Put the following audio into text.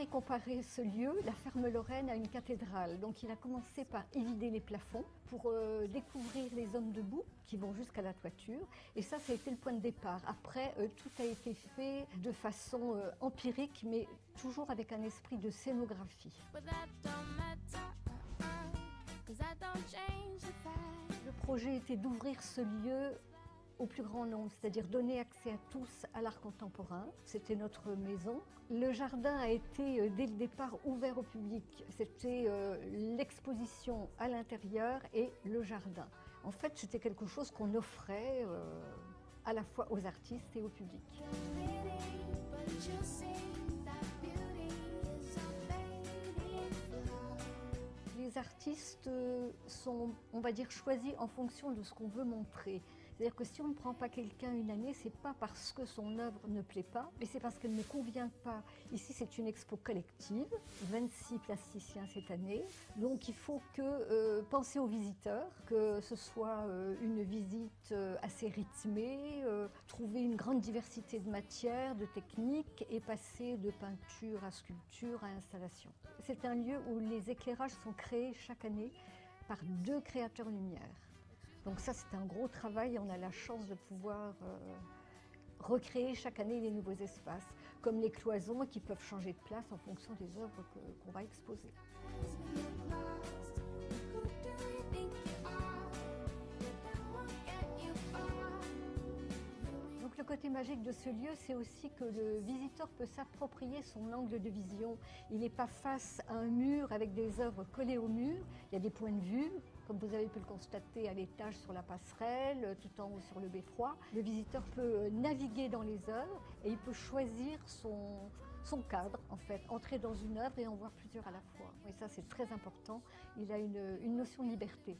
préféré comparer ce lieu, la ferme Lorraine, à une cathédrale. Donc il a commencé par évider les plafonds pour découvrir les hommes debout qui vont jusqu'à la toiture. Et ça a été le point de départ. Après, tout a été fait de façon empirique, mais toujours avec un esprit de scénographie. Le projet était d'ouvrir ce lieu au plus grand nombre, c'est-à-dire donner accès à tous à l'art contemporain. C'était notre maison. Le jardin a été dès le départ ouvert au public. C'était l'exposition à l'intérieur et le jardin. En fait, c'était quelque chose qu'on offrait à la fois aux artistes et au public. Les artistes sont, on va dire, choisis en fonction de ce qu'on veut montrer. C'est-à-dire que si on ne prend pas quelqu'un une année, c'est pas parce que son œuvre ne plaît pas, mais c'est parce qu'elle ne convient pas. Ici, c'est une expo collective, 26 plasticiens cette année. Donc il faut penser aux visiteurs, que ce soit une visite assez rythmée, trouver une grande diversité de matières, de techniques et passer de peinture à sculpture à installation. C'est un lieu où les éclairages sont créés chaque année par 2 créateurs lumière. Donc ça, c'est un gros travail. On a la chance de pouvoir recréer chaque année les nouveaux espaces, comme les cloisons qui peuvent changer de place en fonction des œuvres qu'on va exposer. Donc le côté magique de ce lieu, c'est aussi que le visiteur peut s'approprier son angle de vision. Il n'est pas face à un mur avec des œuvres collées au mur. Il y a des points de vue, comme vous avez pu le constater à l'étage sur la passerelle, tout en haut sur le beffroi. Le visiteur peut naviguer dans les œuvres et il peut choisir son cadre, en fait, entrer dans une œuvre et en voir plusieurs à la fois. Et ça, c'est très important. Il a une notion de liberté.